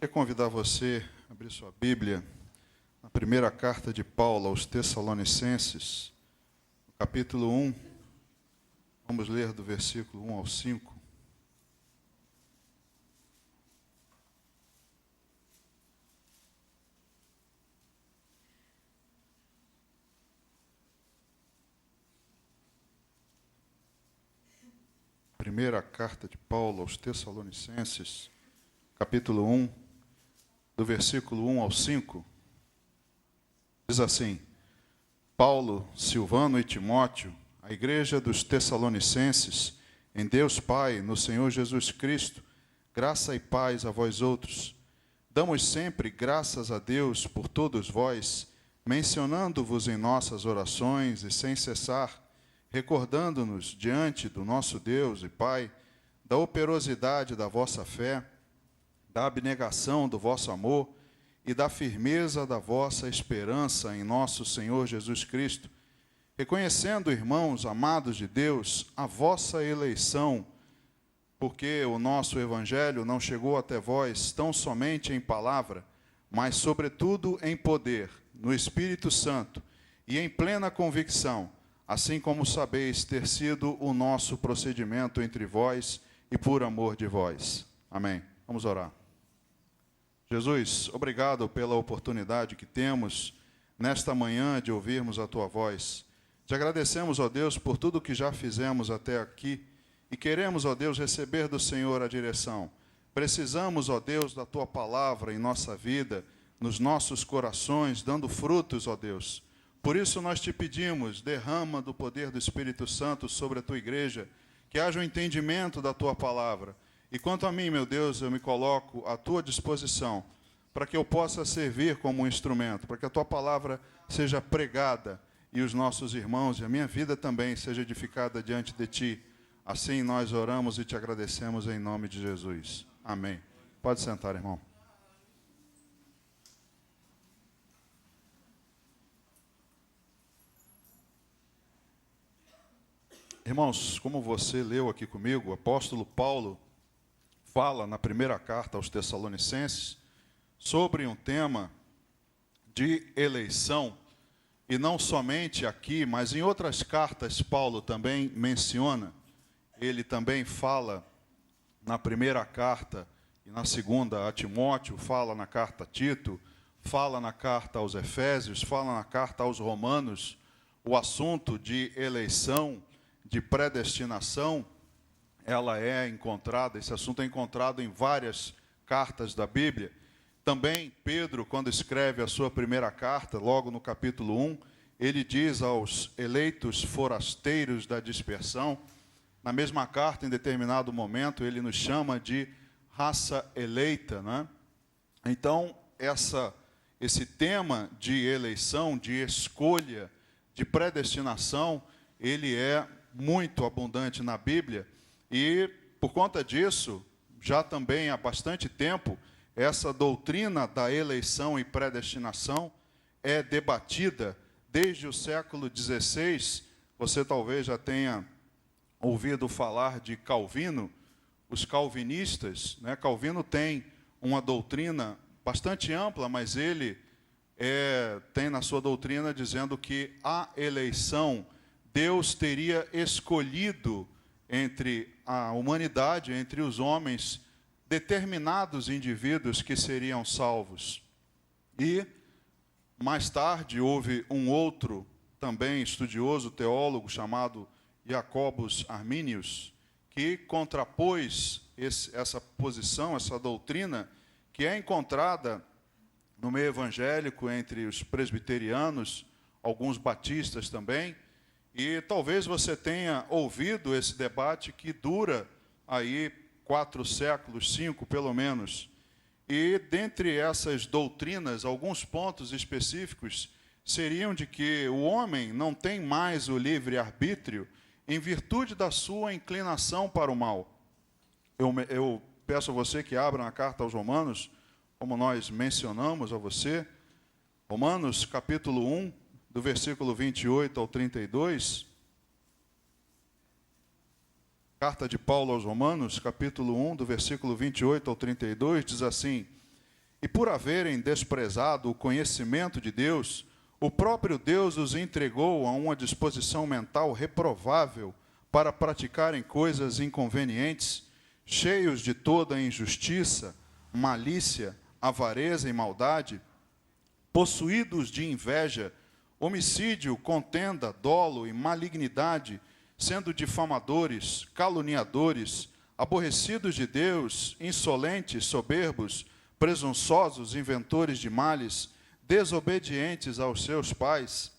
Quero convidar você a abrir sua Bíblia na primeira carta de Paulo aos Tessalonicenses, no capítulo 1. Vamos ler do versículo 1 ao 5. Primeira carta de Paulo aos Tessalonicenses, capítulo 1, do versículo 1 ao 5, diz assim: Paulo, Silvano e Timóteo, a igreja dos Tessalonicenses, em Deus Pai, no Senhor Jesus Cristo, graça e paz a vós outros. Damos sempre graças a Deus por todos vós, mencionando-vos em nossas orações e sem cessar, recordando-nos diante do nosso Deus e Pai, da operosidade da vossa fé, da abnegação do vosso amor e da firmeza da vossa esperança em nosso Senhor Jesus Cristo, reconhecendo, irmãos amados de Deus, a vossa eleição, porque o nosso Evangelho não chegou até vós tão somente em palavra, mas sobretudo em poder, no Espírito Santo e em plena convicção, assim como sabeis ter sido o nosso procedimento entre vós e por amor de vós. Amém. Vamos orar. Jesus, obrigado pela oportunidade que temos nesta manhã de ouvirmos a Tua voz. Te agradecemos, ó Deus, por tudo que já fizemos até aqui e queremos, ó Deus, receber do Senhor a direção. Precisamos, ó Deus, da Tua palavra em nossa vida, nos nossos corações, dando frutos, ó Deus. Por isso nós te pedimos, derrama do poder do Espírito Santo sobre a Tua igreja, que haja um entendimento da Tua palavra. E quanto a mim, meu Deus, eu me coloco à Tua disposição, para que eu possa servir como um instrumento, para que a Tua palavra seja pregada e os nossos irmãos e a minha vida também seja edificada diante de Ti. Assim nós oramos e Te agradecemos em nome de Jesus. Amém. Pode sentar, irmão. Irmãos, como você leu aqui comigo, o apóstolo Paulo fala na primeira carta aos Tessalonicenses sobre um tema de eleição, e não somente aqui, mas em outras cartas Paulo também menciona. Ele também fala na primeira carta e na segunda a Timóteo, fala na carta a Tito, fala na carta aos Efésios, fala na carta aos Romanos. O assunto de eleição, de predestinação, esse assunto é encontrado em várias cartas da Bíblia. Também Pedro, quando escreve a sua primeira carta, logo no capítulo 1, ele diz aos eleitos forasteiros da dispersão, na mesma carta, em determinado momento, ele nos chama de raça eleita, né? Então, esse tema de eleição, de escolha, de predestinação, ele é muito abundante na Bíblia. E, por conta disso, já também há bastante tempo, essa doutrina da eleição e predestinação é debatida desde o século XVI. Você talvez já tenha ouvido falar de Calvino, os calvinistas, né? Calvino tem uma doutrina bastante ampla, mas ele tem na sua doutrina dizendo que a eleição, Deus teria escolhido entre a humanidade, entre os homens, determinados indivíduos que seriam salvos. E, mais tarde, houve um outro, também estudioso, teólogo, chamado Jacobus Arminius, que contrapôs essa posição, essa doutrina, que é encontrada no meio evangélico entre os presbiterianos, alguns batistas também. E talvez você tenha ouvido esse debate que dura aí 4 séculos, 5 pelo menos. E dentre essas doutrinas, alguns pontos específicos seriam de que o homem não tem mais o livre-arbítrio em virtude da sua inclinação para o mal. Eu peço a você que abra a carta aos Romanos, como nós mencionamos a você, Romanos capítulo 1, do versículo 28 ao 32, carta de Paulo aos Romanos, capítulo 1, do versículo 28 ao 32, diz assim: E por haverem desprezado o conhecimento de Deus, o próprio Deus os entregou a uma disposição mental reprovável para praticarem coisas inconvenientes, cheios de toda injustiça, malícia, avareza e maldade, possuídos de inveja, homicídio, contenda, dolo e malignidade, sendo difamadores, caluniadores, aborrecidos de Deus, insolentes, soberbos, presunçosos, inventores de males, desobedientes aos seus pais,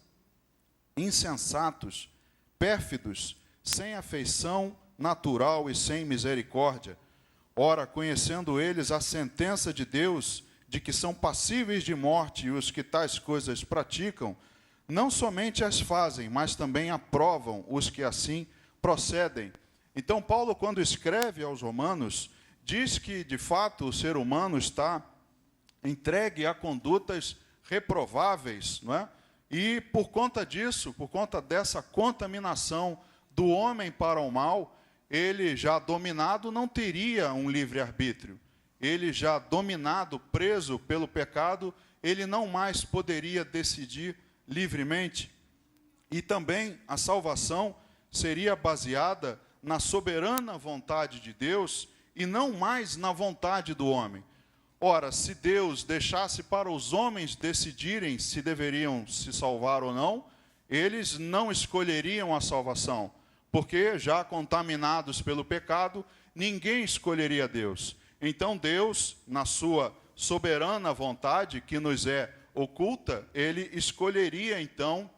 insensatos, pérfidos, sem afeição natural e sem misericórdia. Ora, conhecendo eles a sentença de Deus, de que são passíveis de morte, e os que tais coisas praticam, não somente as fazem, mas também aprovam os que assim procedem. Então, Paulo, quando escreve aos Romanos, diz que, de fato, o ser humano está entregue a condutas reprováveis, não é? E, por conta disso, por conta dessa contaminação do homem para o mal, ele já dominado não teria um livre-arbítrio. Ele já dominado, preso pelo pecado, ele não mais poderia decidir livremente. E também a salvação seria baseada na soberana vontade de Deus e não mais na vontade do homem. Ora, se Deus deixasse para os homens decidirem se deveriam se salvar ou não, eles não escolheriam a salvação, porque já contaminados pelo pecado, ninguém escolheria Deus. Então Deus, na sua soberana vontade, que nos é oculta, ele escolheria então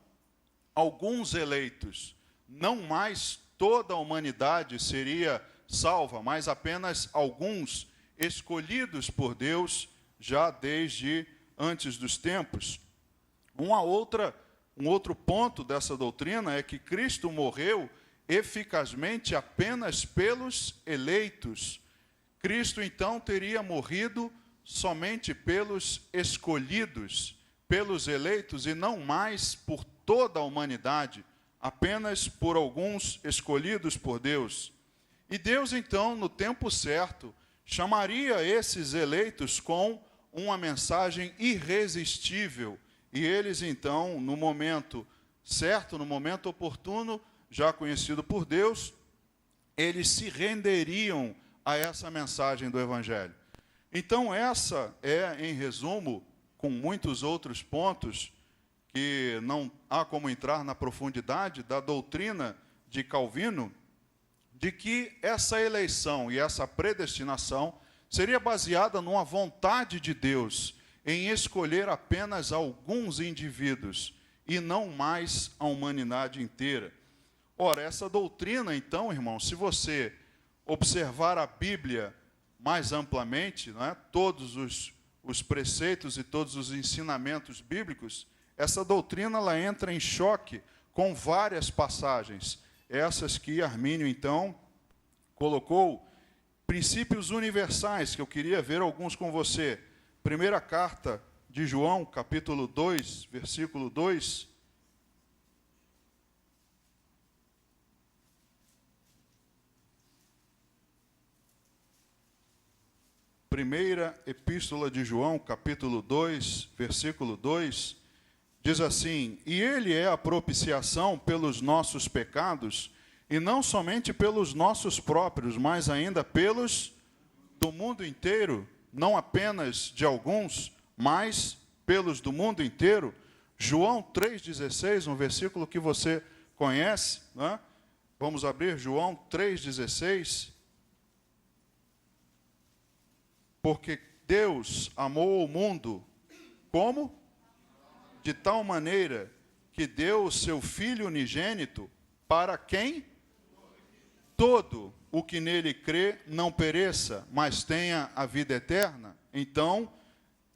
alguns eleitos. Não mais toda a humanidade seria salva, mas apenas alguns escolhidos por Deus já desde antes dos tempos. Um outro ponto dessa doutrina é que Cristo morreu eficazmente apenas pelos eleitos. Cristo, então, teria morrido somente pelos escolhidos, pelos eleitos, e não mais por toda a humanidade, apenas por alguns escolhidos por Deus. E Deus, então, no tempo certo, chamaria esses eleitos com uma mensagem irresistível. E eles, então, no momento certo, no momento oportuno, já conhecido por Deus, eles se renderiam a essa mensagem do Evangelho. Então, essa é, em resumo, com muitos outros pontos, que não há como entrar na profundidade da doutrina de Calvino, de que essa eleição e essa predestinação seria baseada numa vontade de Deus em escolher apenas alguns indivíduos e não mais a humanidade inteira. Ora, essa doutrina, então, irmão, se você observar a Bíblia mais amplamente, não é? Todos os preceitos e todos os ensinamentos bíblicos, essa doutrina ela entra em choque com várias passagens. Essas que Armínio, então, colocou, princípios universais, que eu queria ver alguns com você. Primeira carta de João, capítulo 2, versículo 2. Primeira epístola de João, capítulo 2, versículo 2, diz assim: E ele é a propiciação pelos nossos pecados, e não somente pelos nossos próprios, mas ainda pelos do mundo inteiro, não apenas de alguns, mas pelos do mundo inteiro. João 3,16, um versículo que você conhece, né? Vamos abrir João 3,16. Porque Deus amou o mundo, como? De tal maneira que deu o seu Filho unigênito, para quem? Todo o que nele crê não pereça, mas tenha a vida eterna. Então,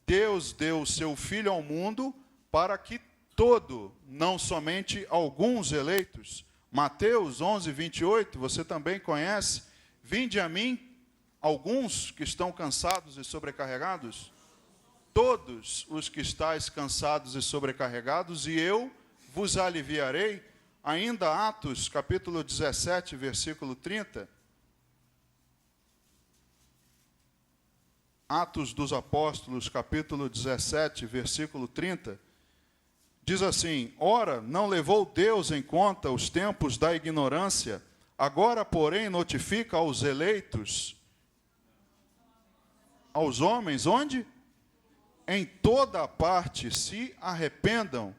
Deus deu o seu Filho ao mundo para que todo, não somente alguns eleitos. Mateus 11, 28, você também conhece. Vinde a mim, alguns que estão cansados e sobrecarregados, todos os que estáis cansados e sobrecarregados, e eu vos aliviarei. Ainda Atos, capítulo 17, versículo 30. Atos dos Apóstolos, capítulo 17, versículo 30, diz assim: ora, não levou Deus em conta os tempos da ignorância, agora, porém, notifica aos eleitos, aos homens, onde? Em toda a parte se arrependam.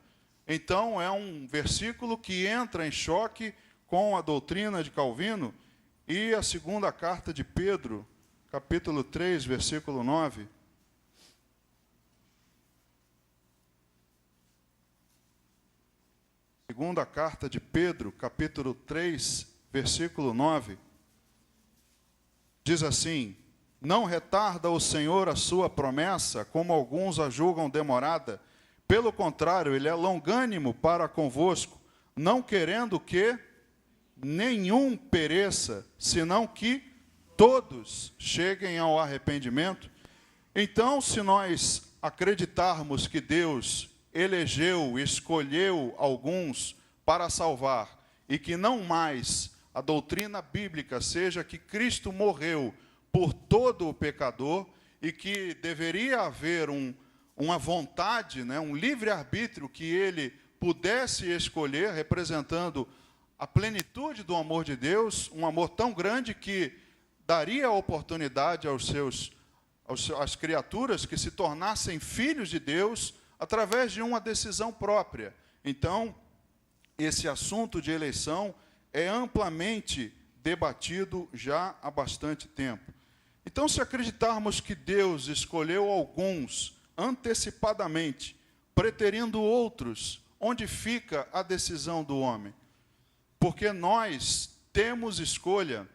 Então, é um versículo que entra em choque com a doutrina de Calvino e a segunda carta de Pedro, capítulo 3, versículo 9. Segunda carta de Pedro, capítulo 3, versículo 9. Diz assim: não retarda o Senhor a sua promessa, como alguns a julgam demorada. Pelo contrário, ele é longânimo para convosco, não querendo que nenhum pereça, senão que todos cheguem ao arrependimento. Então, se nós acreditarmos que Deus elegeu, escolheu alguns para salvar, e que não mais a doutrina bíblica seja que Cristo morreu por todo o pecador, e que deveria haver uma vontade, um livre-arbítrio que ele pudesse escolher, representando a plenitude do amor de Deus, um amor tão grande que daria a oportunidade às criaturas que se tornassem filhos de Deus através de uma decisão própria. Então, esse assunto de eleição é amplamente debatido já há bastante tempo. Então, se acreditarmos que Deus escolheu alguns antecipadamente, preterindo outros, onde fica a decisão do homem? Porque nós temos escolha,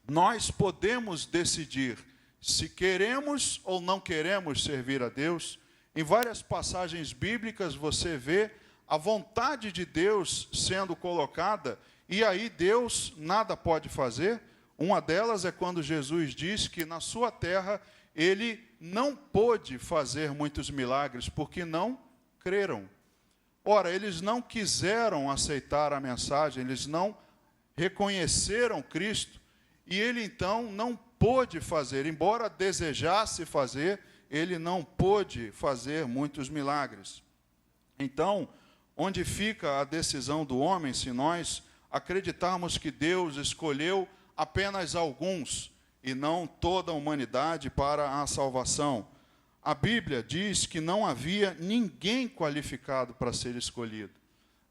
nós podemos decidir se queremos ou não queremos servir a Deus. Em várias passagens bíblicas você vê a vontade de Deus sendo colocada, e aí Deus nada pode fazer. Uma delas é quando Jesus diz que na sua terra ele não pôde fazer muitos milagres, porque não creram. Ora, eles não quiseram aceitar a mensagem, eles não reconheceram Cristo, e ele então não pôde fazer, embora desejasse fazer, ele não pôde fazer muitos milagres. Então, onde fica a decisão do homem se nós acreditarmos que Deus escolheu apenas alguns e não toda a humanidade para a salvação? A Bíblia diz que não havia ninguém qualificado para ser escolhido.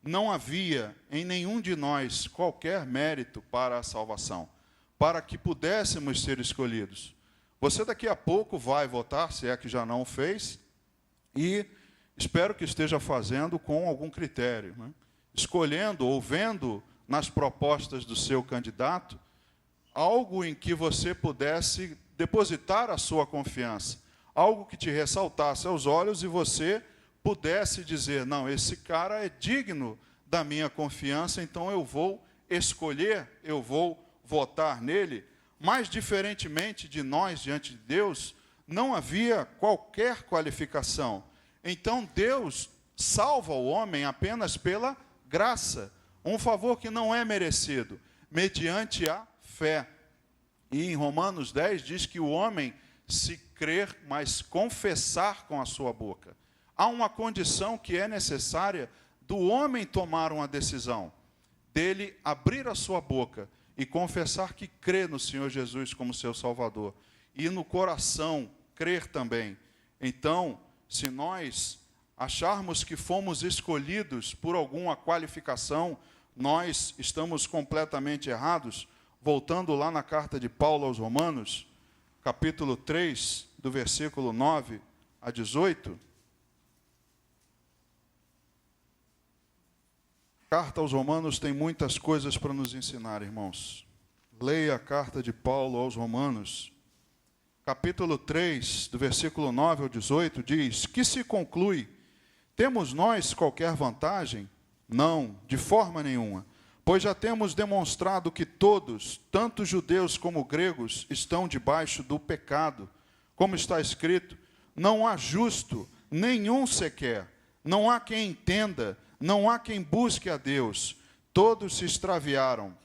Não havia em nenhum de nós qualquer mérito para a salvação, para que pudéssemos ser escolhidos. Você daqui a pouco vai votar, se é que já não fez, e espero que esteja fazendo com algum critério, escolhendo ou vendo nas propostas do seu candidato algo em que você pudesse depositar a sua confiança, algo que te ressaltasse aos olhos e você pudesse dizer: não, esse cara é digno da minha confiança, então eu vou escolher, eu vou votar nele. Mas, diferentemente de nós diante de Deus, não havia qualquer qualificação. Então, Deus salva o homem apenas pela graça, um favor que não é merecido, mediante a fé. E em Romanos 10 diz que o homem, se crer, mas confessar com a sua boca. Há uma condição que é necessária do homem tomar uma decisão, dele abrir a sua boca e confessar que crê no Senhor Jesus como seu Salvador, e no coração crer também. Então, se nós acharmos que fomos escolhidos por alguma qualificação, nós estamos completamente errados. Voltando lá na carta de Paulo aos Romanos, capítulo 3, do versículo 9 a 18. A carta aos Romanos tem muitas coisas para nos ensinar, irmãos. Leia a carta de Paulo aos Romanos, capítulo 3, do versículo 9 ao 18, diz: que se conclui? Temos nós qualquer vantagem? Não, de forma nenhuma. Pois já temos demonstrado que todos, tanto judeus como gregos, estão debaixo do pecado. Como está escrito: não há justo, nenhum sequer. Não há quem entenda, não há quem busque a Deus. Todos se extraviaram.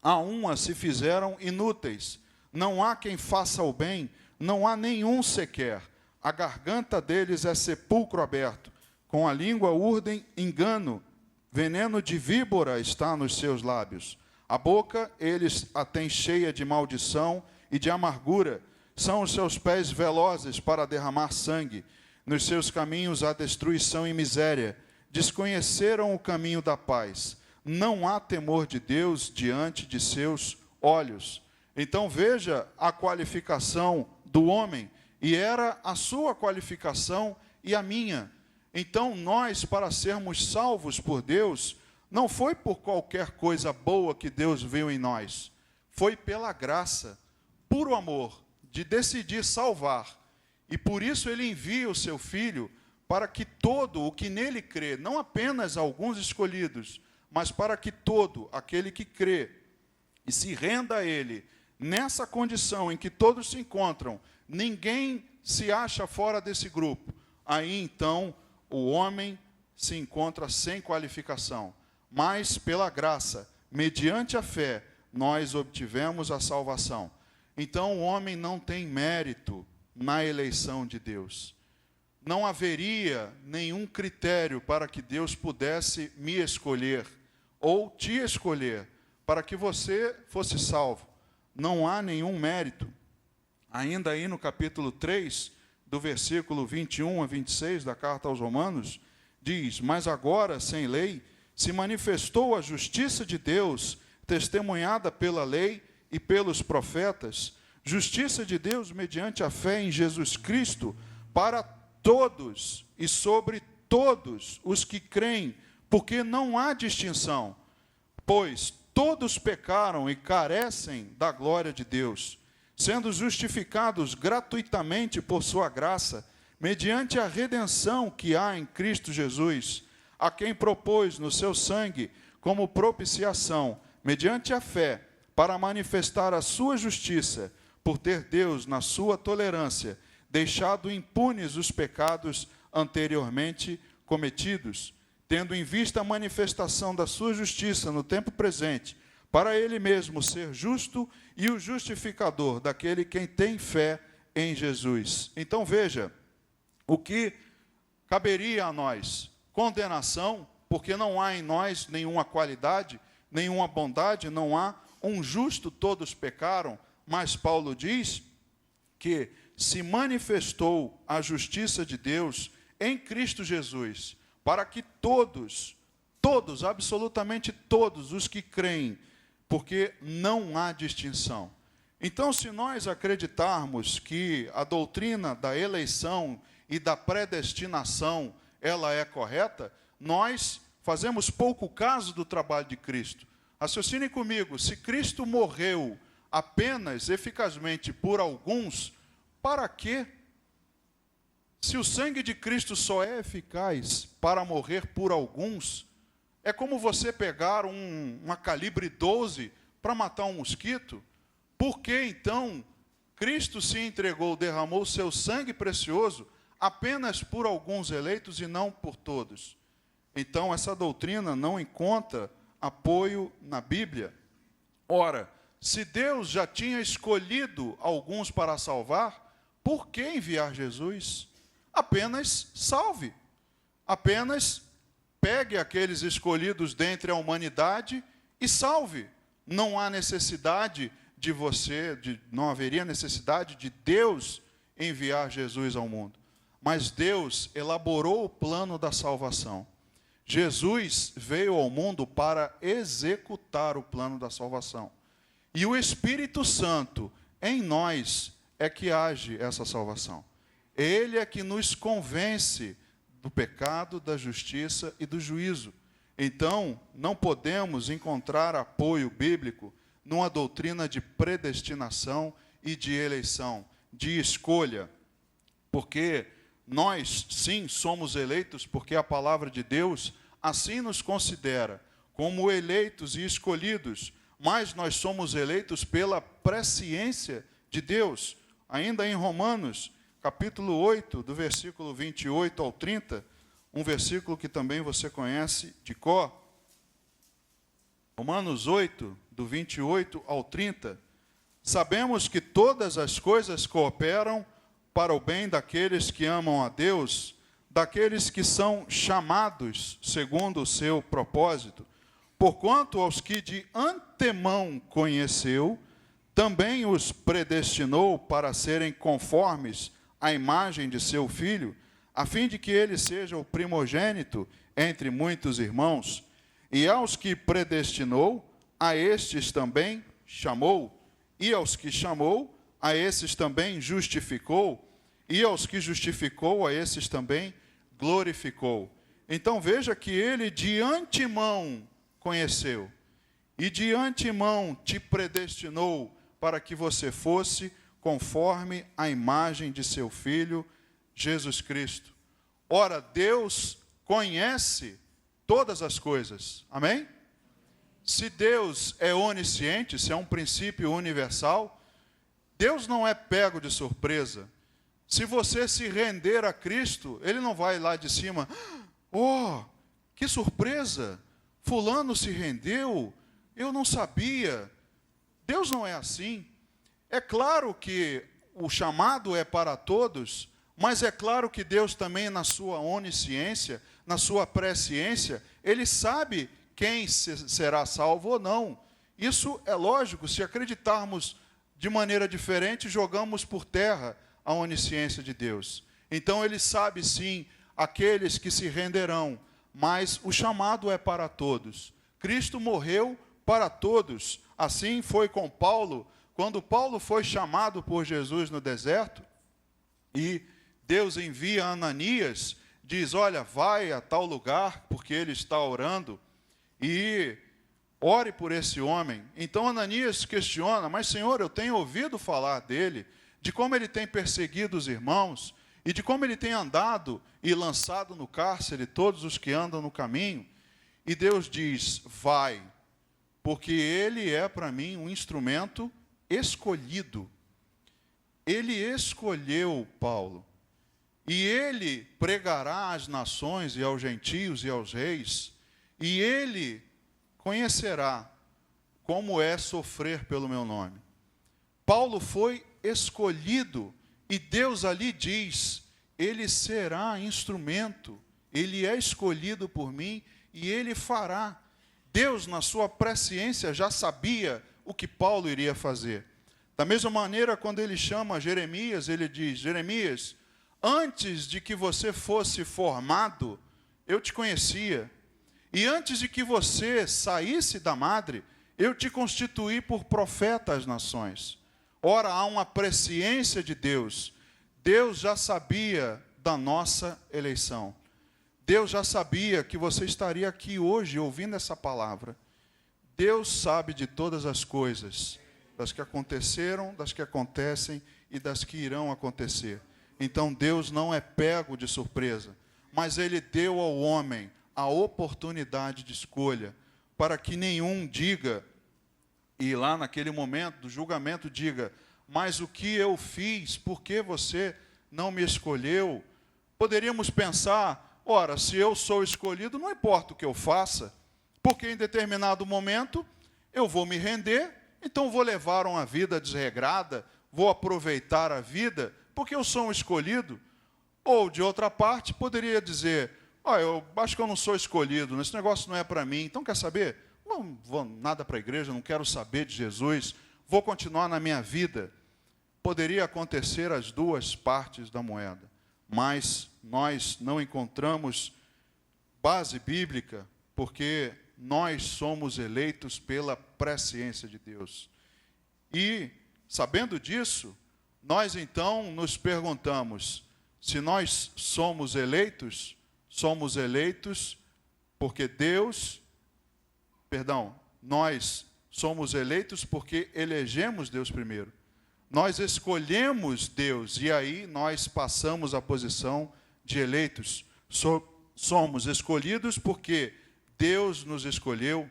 A uma se fizeram inúteis. Não há quem faça o bem, não há nenhum sequer. A garganta deles é sepulcro aberto. Com a língua urdem engano. Veneno de víbora está nos seus lábios. A boca eles a têm cheia de maldição e de amargura. São os seus pés velozes para derramar sangue. Nos seus caminhos há destruição e miséria. Desconheceram o caminho da paz. Não há temor de Deus diante de seus olhos. Então veja a qualificação do homem, e era a sua qualificação e a minha. Então nós, para sermos salvos por Deus, não foi por qualquer coisa boa que Deus viu em nós, foi pela graça, puro amor, de decidir salvar. E por isso ele envia o seu Filho, para que todo o que nele crê, não apenas alguns escolhidos, mas para que todo aquele que crê e se renda a ele, nessa condição em que todos se encontram, ninguém se acha fora desse grupo. Aí então o homem se encontra sem qualificação. Mas pela graça, mediante a fé, nós obtivemos a salvação. Então o homem não tem mérito na eleição de Deus. Não haveria nenhum critério para que Deus pudesse me escolher ou te escolher para que você fosse salvo. Não há nenhum mérito. Ainda aí no capítulo 3, do versículo 21 a 26 da carta aos Romanos, diz: mas agora, sem lei, se manifestou a justiça de Deus, testemunhada pela lei e pelos profetas, justiça de Deus mediante a fé em Jesus Cristo, para todos e sobre todos os que creem, porque não há distinção, pois todos pecaram e carecem da glória de Deus, sendo justificados gratuitamente por sua graça, mediante a redenção que há em Cristo Jesus, a quem propôs no seu sangue como propiciação, mediante a fé, para manifestar a sua justiça, por ter Deus, na sua tolerância, deixado impunes os pecados anteriormente cometidos, tendo em vista a manifestação da sua justiça no tempo presente, para ele mesmo ser justo e o justificador daquele quem tem fé em Jesus. Então veja, o que caberia a nós? Condenação, porque não há em nós nenhuma qualidade, nenhuma bondade, não há um justo, todos pecaram, mas Paulo diz que se manifestou a justiça de Deus em Cristo Jesus, para que todos, absolutamente todos os que creem, porque não há distinção. Então, se nós acreditarmos que a doutrina da eleição e da predestinação, ela é correta, nós fazemos pouco caso do trabalho de Cristo. Raciocine comigo, se Cristo morreu apenas eficazmente por alguns, para quê? Se o sangue de Cristo só é eficaz para morrer por alguns, é como você pegar uma calibre 12 para matar um mosquito. Por que então Cristo se entregou, derramou seu sangue precioso apenas por alguns eleitos e não por todos? Então essa doutrina não encontra apoio na Bíblia. Ora, se Deus já tinha escolhido alguns para salvar, por que enviar Jesus? Apenas salve. Apenas pegue aqueles escolhidos dentre a humanidade e salve. Não há necessidade de não haveria necessidade de Deus enviar Jesus ao mundo. Mas Deus elaborou o plano da salvação. Jesus veio ao mundo para executar o plano da salvação. E o Espírito Santo em nós é que age essa salvação. Ele é que nos convence do pecado, da justiça e do juízo. Então, não podemos encontrar apoio bíblico numa doutrina de predestinação e de eleição, de escolha. Porque nós, sim, somos eleitos, porque a palavra de Deus assim nos considera, como eleitos e escolhidos, mas nós somos eleitos pela presciência de Deus. Ainda em Romanos, capítulo 8, do versículo 28 ao 30, um versículo que também você conhece de cor. Romanos 8, do 28 ao 30, sabemos que todas as coisas cooperam para o bem daqueles que amam a Deus, daqueles que são chamados segundo o seu propósito. Porquanto aos que de antemão conheceu, também os predestinou para serem conformes à imagem de seu Filho, a fim de que ele seja o primogênito entre muitos irmãos. E aos que predestinou, a estes também chamou. E aos que chamou, a esses também justificou. E aos que justificou, a esses também glorificou. Então veja que ele de antemão conheceu. E de antemão te predestinou para que você fosse conforme a imagem de seu Filho, Jesus Cristo. Ora, Deus conhece todas as coisas. Amém? Se Deus é onisciente, se é um princípio universal, Deus não é pego de surpresa. Se você se render a Cristo, Ele não vai lá de cima, oh, que surpresa, fulano se rendeu, eu não sabia. Deus não é assim. É claro que o chamado é para todos, mas é claro que Deus também, na sua onisciência, na sua presciência, Ele sabe quem será salvo ou não. Isso é lógico. Se acreditarmos de maneira diferente, jogamos por terra a onisciência de Deus. Então Ele sabe sim aqueles que se renderão, mas o chamado é para todos. Cristo morreu para todos. Assim foi com Paulo, quando Paulo foi chamado por Jesus no deserto, e Deus envia Ananias, diz, olha, vai a tal lugar, porque ele está orando, e ore por esse homem. Então Ananias questiona, mas Senhor, eu tenho ouvido falar dele, de como ele tem perseguido os irmãos, e de como ele tem andado e lançado no cárcere todos os que andam no caminho. E Deus diz, vai, porque ele é para mim um instrumento escolhido. Ele escolheu Paulo, e ele pregará às nações e aos gentios e aos reis, e ele conhecerá como é sofrer pelo meu nome. Paulo foi escolhido, e Deus ali diz, ele será instrumento, ele é escolhido por mim, e ele fará. Deus, na sua presciência, já sabia o que Paulo iria fazer. Da mesma maneira, quando ele chama Jeremias, ele diz, Jeremias, antes de que você fosse formado, eu te conhecia. E antes de que você saísse da madre, eu te constituí por profeta às nações. Ora, há uma presciência de Deus. Deus já sabia da nossa eleição. Deus já sabia que você estaria aqui hoje ouvindo essa palavra. Deus sabe de todas as coisas, das que aconteceram, das que acontecem e das que irão acontecer. Então Deus não é pego de surpresa, mas Ele deu ao homem a oportunidade de escolha, para que nenhum diga, e lá naquele momento do julgamento diga, mas o que eu fiz, por que você não me escolheu? Poderíamos pensar, ora, se eu sou escolhido, não importa o que eu faça, porque em determinado momento eu vou me render, então vou levar uma vida desregrada, vou aproveitar a vida, porque eu sou um escolhido. Ou, de outra parte, poderia dizer, eu acho que eu não sou escolhido, esse negócio não é para mim, então quer saber? Não vou nada para a igreja, não quero saber de Jesus, vou continuar na minha vida. Poderia acontecer as duas partes da moeda, mas nós não encontramos base bíblica, porque nós somos eleitos pela presciência de Deus. E, sabendo disso, nós então nos perguntamos, se nós somos eleitos porque nós somos eleitos porque elegemos Deus primeiro. Nós escolhemos Deus, e aí nós passamos a posição de eleitos. Somos escolhidos porque Deus nos escolheu.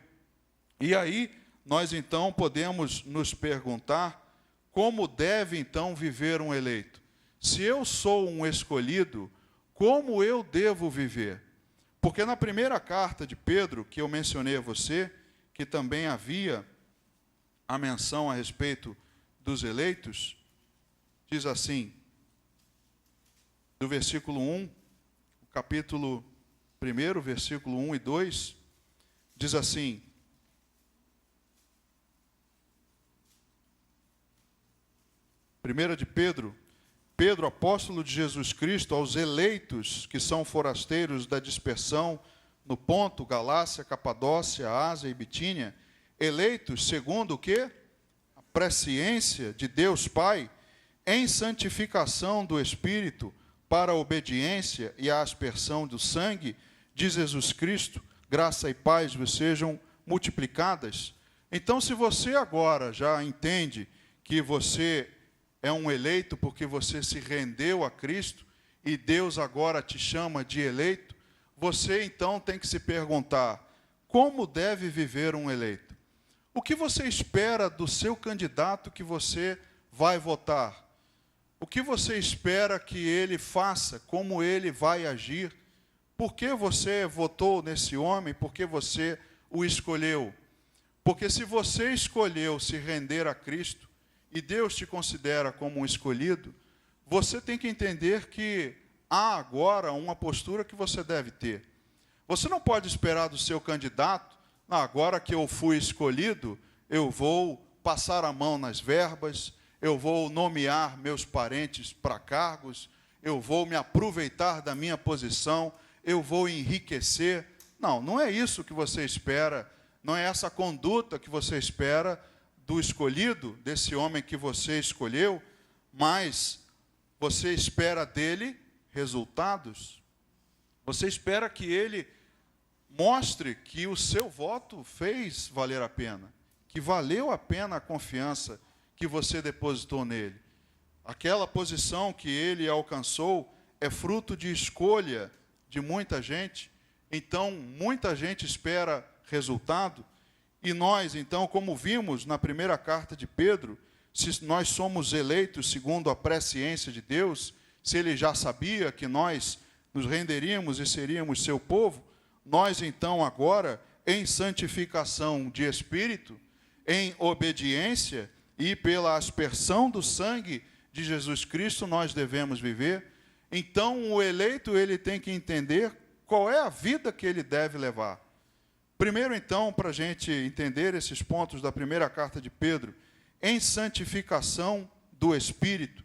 E aí nós então podemos nos perguntar, como deve então viver um eleito? Se eu sou um escolhido, como eu devo viver? Porque na primeira carta de Pedro, que eu mencionei a você, que também havia a menção a respeito dos eleitos, diz assim, do versículo 1, capítulo 1, versículo 1 e 2, diz assim: Primeira de Pedro, apóstolo de Jesus Cristo, aos eleitos que são forasteiros da dispersão no Ponto, Galácia, Capadócia, Ásia e Bitínia, eleitos segundo o quê? A presciência de Deus Pai, em santificação do Espírito, para a obediência e a aspersão do sangue de Jesus Cristo, graça e paz vos sejam multiplicadas. Então, se você agora já entende que você é um eleito porque você se rendeu a Cristo e Deus agora te chama de eleito, você então tem que se perguntar: como deve viver um eleito? O que você espera do seu candidato que você vai votar? O que você espera que ele faça? Como ele vai agir? Por que você votou nesse homem? Por que você o escolheu? Porque se você escolheu se render a Cristo e Deus te considera como um escolhido, você tem que entender que há agora uma postura que você deve ter. Você não pode esperar do seu candidato: agora que eu fui escolhido, eu vou passar a mão nas verbas, eu vou nomear meus parentes para cargos, eu vou me aproveitar da minha posição, eu vou enriquecer. Não, não é isso que você espera, não é essa conduta que você espera do escolhido, desse homem que você escolheu, mas você espera dele resultados. Você espera que ele mostre que o seu voto fez valer a pena, que valeu a pena a confiança que você depositou nele. Aquela posição que ele alcançou é fruto de escolha de muita gente. Então, muita gente espera resultado. E nós, então, como vimos na primeira carta de Pedro, se nós somos eleitos segundo a presciência de Deus, se ele já sabia que nós nos renderíamos e seríamos seu povo, nós, então, agora, em santificação de espírito, em obediência e pela aspersão do sangue de Jesus Cristo, nós devemos viver. Então, o eleito, ele tem que entender qual é a vida que ele deve levar. Primeiro, então, para a gente entender esses pontos da primeira carta de Pedro, em santificação do Espírito,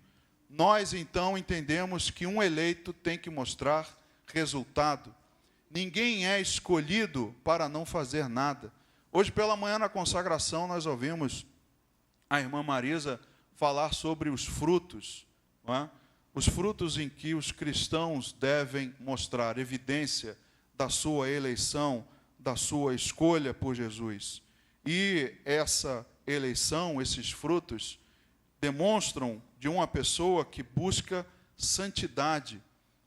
nós, então, entendemos que um eleito tem que mostrar resultado. Ninguém é escolhido para não fazer nada. Hoje pela manhã, na consagração, nós ouvimos a irmã Marisa falar sobre os frutos, não é? Os frutos em que os cristãos devem mostrar evidência da sua eleição, da sua escolha por Jesus. E essa eleição, esses frutos, demonstram de uma pessoa que busca santidade.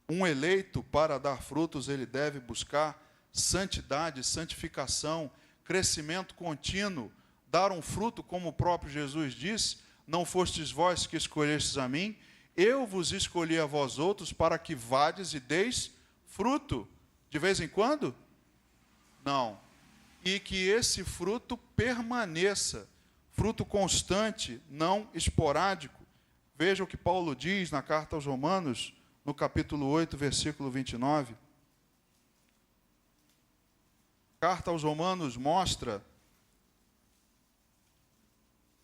Um eleito, para dar frutos, ele deve buscar santidade, santificação, crescimento contínuo, dar um fruto, como o próprio Jesus disse: não fostes vós que escolhestes a mim, eu vos escolhi a vós outros para que vades e deis fruto. De vez em quando? Não. E que esse fruto permaneça, fruto constante, não esporádico. Veja o que Paulo diz na carta aos Romanos, no capítulo 8, versículo 29. A carta aos Romanos mostra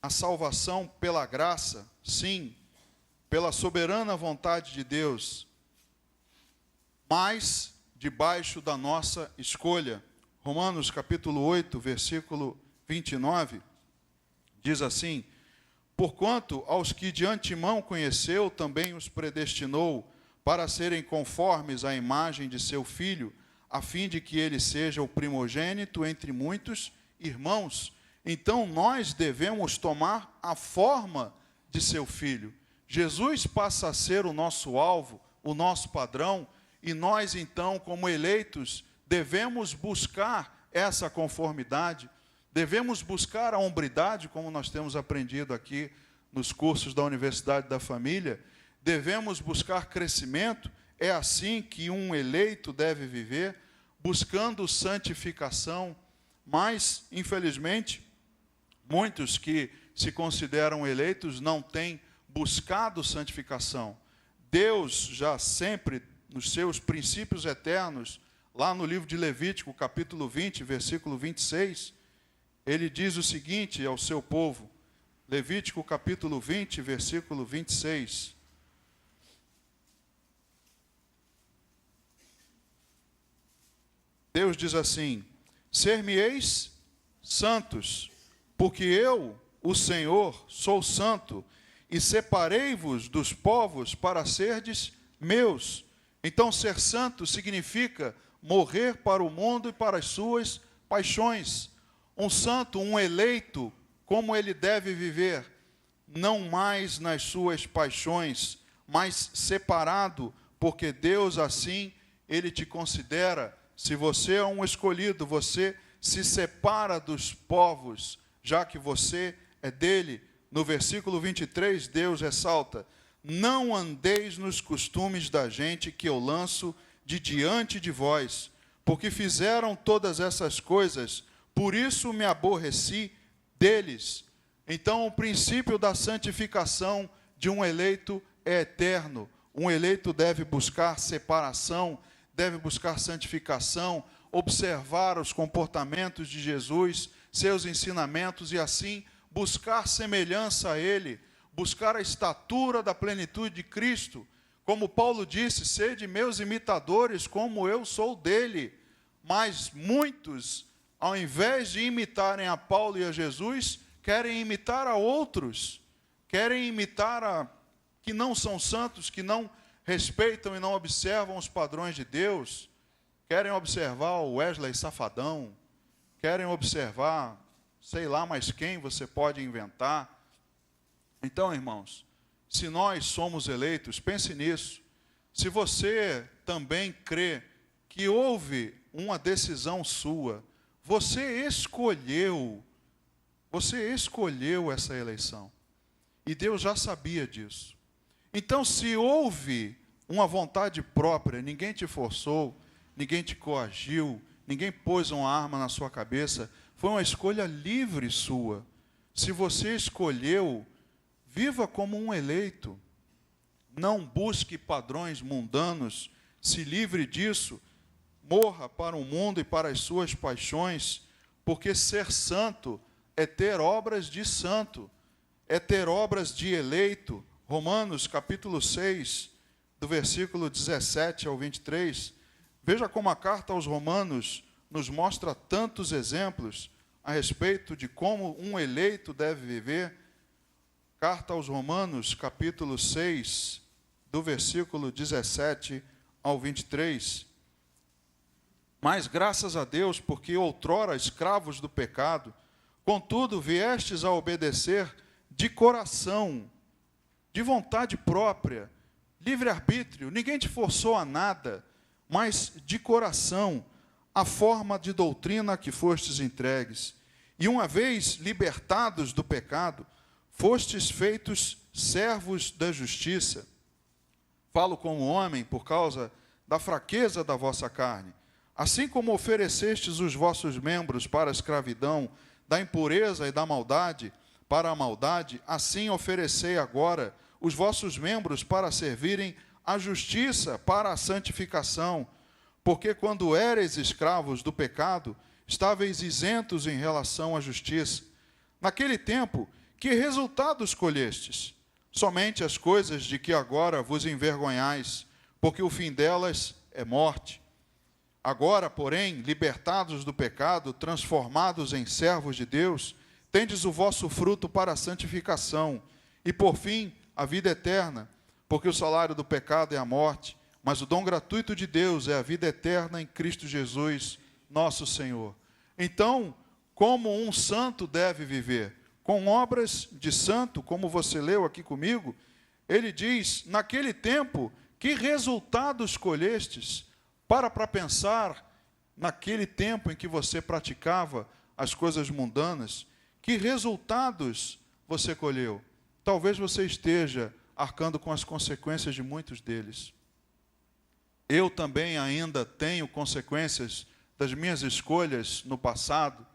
a salvação pela graça, sim, pela soberana vontade de Deus, mas debaixo da nossa escolha. Romanos capítulo 8, versículo 29, diz assim: porquanto aos que de antemão conheceu, também os predestinou para serem conformes à imagem de seu Filho, a fim de que ele seja o primogênito entre muitos irmãos. Então nós devemos tomar a forma de seu Filho. Jesus passa a ser o nosso alvo, o nosso padrão, e nós então, como eleitos, devemos buscar essa conformidade, devemos buscar a hombridade, como nós temos aprendido aqui nos cursos da Universidade da Família, devemos buscar crescimento. É assim que um eleito deve viver, buscando santificação. Mas, infelizmente, muitos que se consideram eleitos não têm buscado santificação. Deus já sempre, nos seus princípios eternos, lá no livro de Levítico, capítulo 20, versículo 26, ele diz o seguinte ao seu povo, Levítico capítulo 20, versículo 26. Deus diz assim: ser-me-eis santos, porque eu, o Senhor, sou santo, e separei-vos dos povos para serdes meus. Então, ser santo significa morrer para o mundo e para as suas paixões. Um santo, um eleito, como ele deve viver? Não mais nas suas paixões, mas separado, porque Deus assim, ele te considera. Se você é um escolhido, você se separa dos povos, já que você é dele. No versículo 23, Deus ressalta: não andeis nos costumes da gente que eu lanço de diante de vós, porque fizeram todas essas coisas, por isso me aborreci deles. Então, o princípio da santificação de um eleito é eterno. Um eleito deve buscar separação, deve buscar santificação, observar os comportamentos de Jesus, seus ensinamentos, e assim buscar semelhança a ele, buscar a estatura da plenitude de Cristo. Como Paulo disse: sede meus imitadores, como eu sou dele. Mas muitos, ao invés de imitarem a Paulo e a Jesus, querem imitar a outros, querem imitar a que não são santos, que não respeitam e não observam os padrões de Deus, querem observar o Wesley Safadão, querem observar, sei lá mais quem você pode inventar. Então, irmãos, se nós somos eleitos, pense nisso. Se você também crê que houve uma decisão sua, você escolheu essa eleição. E Deus já sabia disso. Então, se houve uma vontade própria, ninguém te forçou, ninguém te coagiu, ninguém pôs uma arma na sua cabeça, foi uma escolha livre sua. Se você escolheu, viva como um eleito. Não busque padrões mundanos, se livre disso, morra para o mundo e para as suas paixões, porque ser santo é ter obras de santo, é ter obras de eleito. Romanos capítulo 6, do versículo 17 ao 23, veja como a carta aos Romanos nos mostra tantos exemplos a respeito de como um eleito deve viver. Carta aos Romanos, capítulo 6, do versículo 17 ao 23. Mas graças a Deus, porque outrora escravos do pecado, contudo viestes a obedecer de coração, de vontade própria, livre-arbítrio, ninguém te forçou a nada, mas de coração, a forma de doutrina a que fostes entregues. E uma vez libertados do pecado, fostes feitos servos da justiça. Falo como homem por causa da fraqueza da vossa carne. Assim como oferecestes os vossos membros para a escravidão, da impureza e da maldade, para a maldade, assim oferecei agora os vossos membros para servirem à justiça, para a santificação. Porque quando éreis escravos do pecado, estáveis isentos em relação à justiça. Naquele tempo, que resultado escolhestes? Somente as coisas de que agora vos envergonhais, porque o fim delas é morte. Agora, porém, libertados do pecado, transformados em servos de Deus, tendes o vosso fruto para a santificação, e por fim, a vida eterna, porque o salário do pecado é a morte, mas o dom gratuito de Deus é a vida eterna em Cristo Jesus, nosso Senhor. Então, como um santo deve viver? Com obras de santo, como você leu aqui comigo, ele diz: naquele tempo, que resultado escolhestes? Para pensar, naquele tempo em que você praticava as coisas mundanas, que resultados você colheu? Talvez você esteja arcando com as consequências de muitos deles. Eu também ainda tenho consequências das minhas escolhas no passado,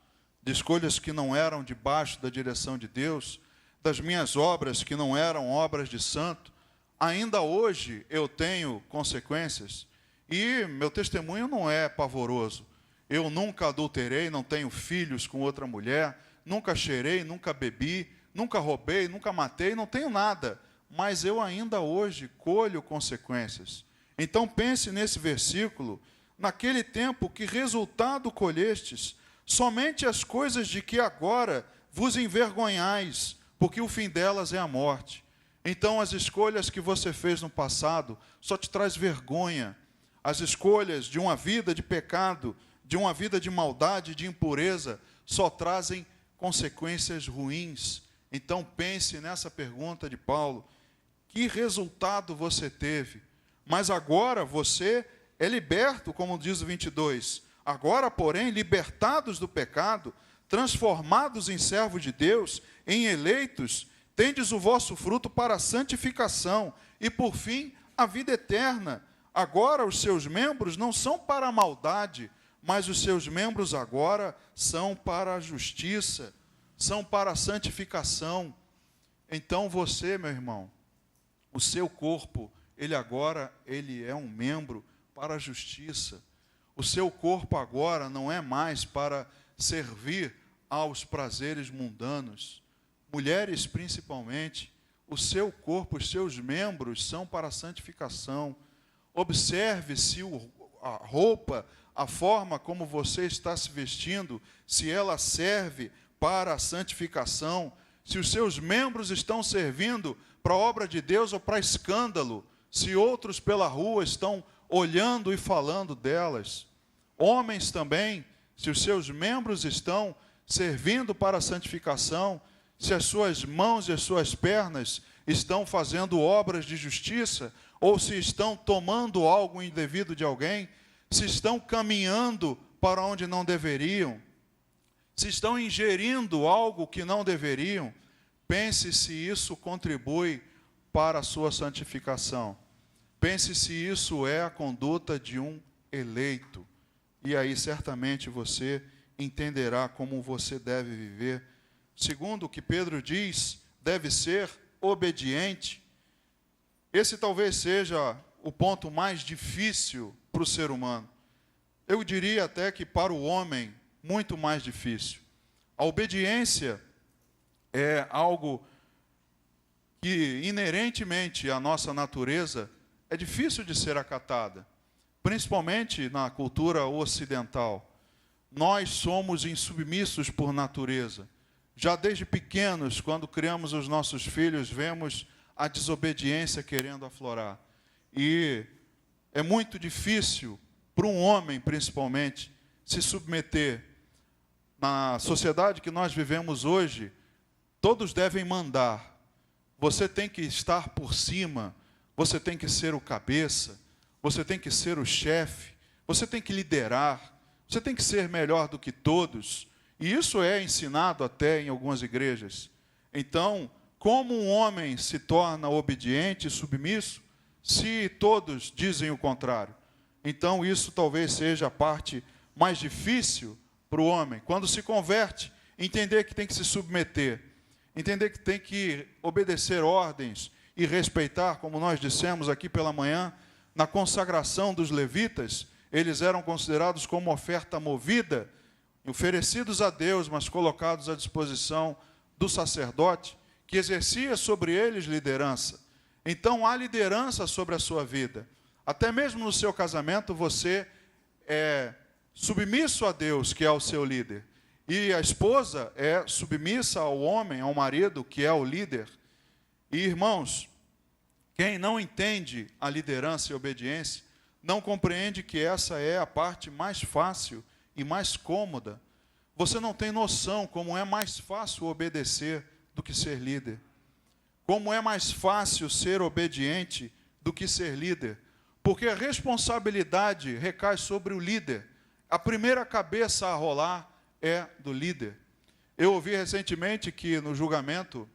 de escolhas que não eram debaixo da direção de Deus, das minhas obras que não eram obras de santo, ainda hoje eu tenho consequências. E meu testemunho não é pavoroso. Eu nunca adulterei, não tenho filhos com outra mulher, nunca cheirei, nunca bebi, nunca roubei, nunca matei, não tenho nada. Mas eu ainda hoje colho consequências. Então pense nesse versículo, naquele tempo que resultado colhestes, somente as coisas de que agora vos envergonhais, porque o fim delas é a morte. Então as escolhas que você fez no passado só te traz vergonha. As escolhas de uma vida de pecado, de uma vida de maldade, de impureza, só trazem consequências ruins. Então pense nessa pergunta de Paulo, que resultado você teve? Mas agora você é liberto, como diz o 22. Agora, porém, libertados do pecado, transformados em servos de Deus, em eleitos, tendes o vosso fruto para a santificação e, por fim, a vida eterna. Agora os seus membros não são para a maldade, mas os seus membros agora são para a justiça, são para a santificação. Então você, meu irmão, o seu corpo, ele é um membro para a justiça. O seu corpo agora não é mais para servir aos prazeres mundanos. Mulheres, principalmente, o seu corpo, os seus membros são para a santificação. Observe se a roupa, a forma como você está se vestindo, se ela serve para a santificação, se os seus membros estão servindo para a obra de Deus ou para escândalo, se outros pela rua estão olhando e falando delas. Homens também, se os seus membros estão servindo para a santificação, se as suas mãos e as suas pernas estão fazendo obras de justiça, ou se estão tomando algo indevido de alguém, se estão caminhando para onde não deveriam, se estão ingerindo algo que não deveriam, pense se isso contribui para a sua santificação. Pense se isso é a conduta de um eleito. E aí certamente você entenderá como você deve viver. Segundo o que Pedro diz, deve ser obediente. Esse talvez seja o ponto mais difícil para o ser humano. Eu diria até que para o homem, muito mais difícil. A obediência é algo que, inerentemente à nossa natureza, é difícil de ser acatada, principalmente na cultura ocidental. Nós somos insubmissos por natureza. Já desde pequenos, quando criamos os nossos filhos, vemos a desobediência querendo aflorar. E é muito difícil para um homem, principalmente, se submeter. Na sociedade que nós vivemos hoje, todos devem mandar. Você tem que estar por cima, você tem que ser o cabeça, você tem que ser o chefe, você tem que liderar, você tem que ser melhor do que todos. E isso é ensinado até em algumas igrejas. Então, como um homem se torna obediente e submisso, se todos dizem o contrário? Então, isso talvez seja a parte mais difícil para o homem. Quando se converte, entender que tem que se submeter, entender que tem que obedecer ordens e respeitar, como nós dissemos aqui pela manhã, na consagração dos levitas, eles eram considerados como oferta movida, oferecidos a Deus, mas colocados à disposição do sacerdote, que exercia sobre eles liderança. Então, há liderança sobre a sua vida. Até mesmo no seu casamento, você é submisso a Deus, que é o seu líder. E a esposa é submissa ao homem, ao marido, que é o líder. E, irmãos, quem não entende a liderança e a obediência, não compreende que essa é a parte mais fácil e mais cômoda. Você não tem noção como é mais fácil obedecer do que ser líder. Como é mais fácil ser obediente do que ser líder. Porque a responsabilidade recai sobre o líder. A primeira cabeça a rolar é do líder. Eu ouvi recentemente que no julgamento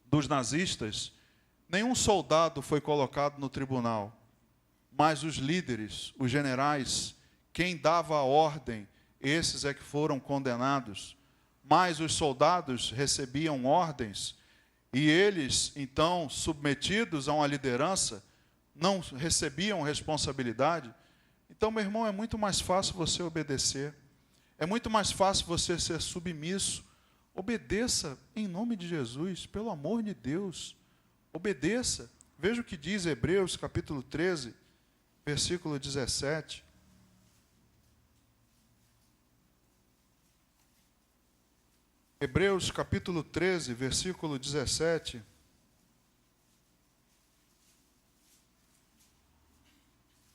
dos nazistas, nenhum soldado foi colocado no tribunal, mas os líderes, os generais, quem dava a ordem, esses é que foram condenados. Mas os soldados recebiam ordens e eles, então, submetidos a uma liderança, não recebiam responsabilidade. Então, meu irmão, é muito mais fácil você obedecer. É muito mais fácil você ser submisso. Obedeça em nome de Jesus, pelo amor de Deus. Obedeça. Veja o que diz Hebreus, capítulo 13, versículo 17. Hebreus, capítulo 13, versículo 17.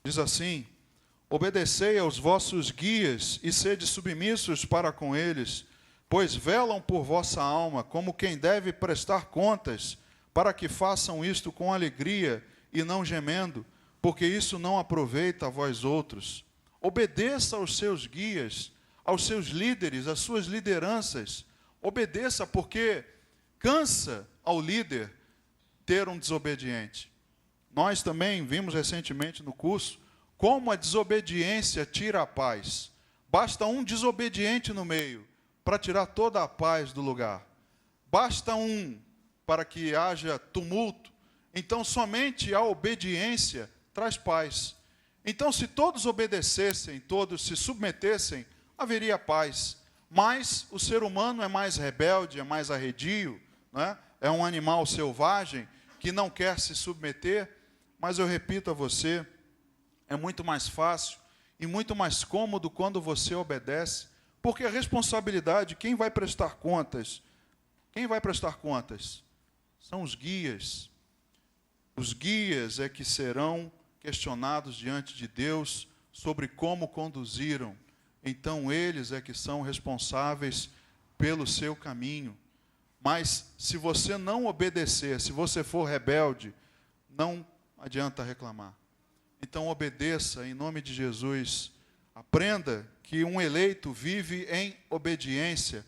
Diz assim: obedecei aos vossos guias e sede submissos para com eles, pois velam por vossa alma, como quem deve prestar contas, para que façam isto com alegria e não gemendo, porque isso não aproveita a vós outros. Obedeça aos seus guias, aos seus líderes, às suas lideranças. Obedeça, porque cansa ao líder ter um desobediente. Nós também vimos recentemente no curso como a desobediência tira a paz. Basta um desobediente no meio para tirar toda a paz do lugar. Basta um para que haja tumulto. Então, somente a obediência traz paz. Então, se todos obedecessem, todos se submetessem, haveria paz. Mas o ser humano é mais rebelde, é mais arredio, né? É um animal selvagem que não quer se submeter. Mas eu repito a você, é muito mais fácil e muito mais cômodo quando você obedece, porque a responsabilidade, quem vai prestar contas? Quem vai prestar contas? São os guias. Os guias é que serão questionados diante de Deus sobre como conduziram. Então, eles é que são responsáveis pelo seu caminho. Mas, se você não obedecer, se você for rebelde, não adianta reclamar. Então, obedeça em nome de Jesus. Aprenda que um eleito vive em obediência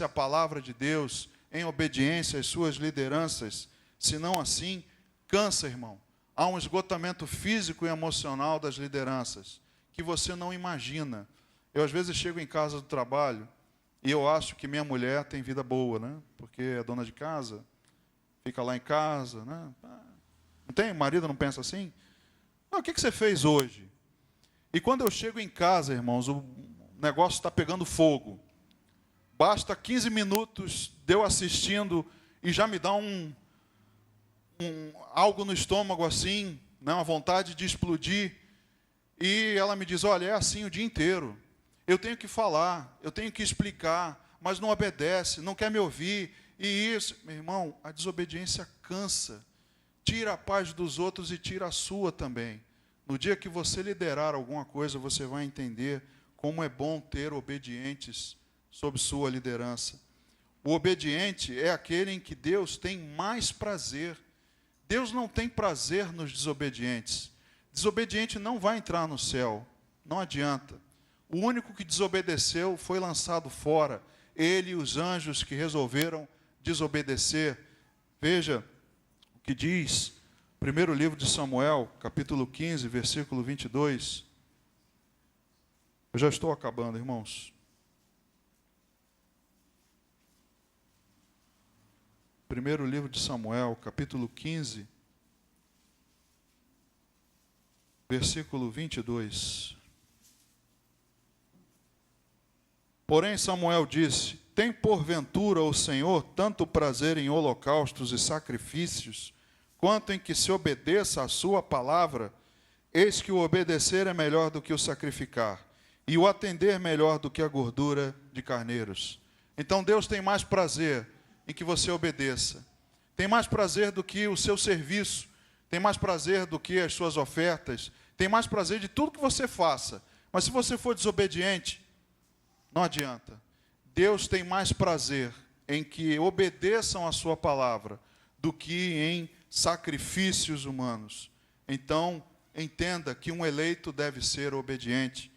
à palavra de Deus, em obediência às suas lideranças. Se não assim, cansa, irmão. Há um esgotamento físico e emocional das lideranças que você não imagina. Eu, às vezes, chego em casa do trabalho e eu acho que minha mulher tem vida boa, né? Porque é dona de casa, fica lá em casa, né? Não tem? O marido não pensa assim? Não, o que você fez hoje? E quando eu chego em casa, irmãos, o negócio está pegando fogo. Basta 15 minutos de eu assistindo e já me dá algo no estômago assim, né, uma vontade de explodir. E ela me diz, olha, é assim o dia inteiro. Eu tenho que falar, eu tenho que explicar, mas não obedece, não quer me ouvir. E isso, meu irmão, a desobediência cansa. Tira a paz dos outros e tira a sua também. No dia que você liderar alguma coisa, você vai entender como é bom ter obedientes sob sua liderança. O obediente é aquele em que Deus tem mais prazer. Deus não tem prazer nos desobedientes. Desobediente não vai entrar no céu, não adianta. O único que desobedeceu foi lançado fora, ele e os anjos que resolveram desobedecer. Veja o que diz, primeiro livro de Samuel, capítulo 15, versículo 22. Eu já estou acabando, irmãos. Primeiro livro de Samuel, capítulo 15, versículo 22. Porém Samuel disse, tem porventura o Senhor tanto prazer em holocaustos e sacrifícios, quanto em que se obedeça a sua palavra? Eis que o obedecer é melhor do que o sacrificar, e o atender melhor do que a gordura de carneiros. Então Deus tem mais prazer em que você obedeça. Tem mais prazer do que o seu serviço, tem mais prazer do que as suas ofertas, tem mais prazer de tudo que você faça. Mas se você for desobediente, não adianta. Deus tem mais prazer em que obedeçam a sua palavra do que em sacrifícios humanos. Então, entenda que um eleito deve ser obediente.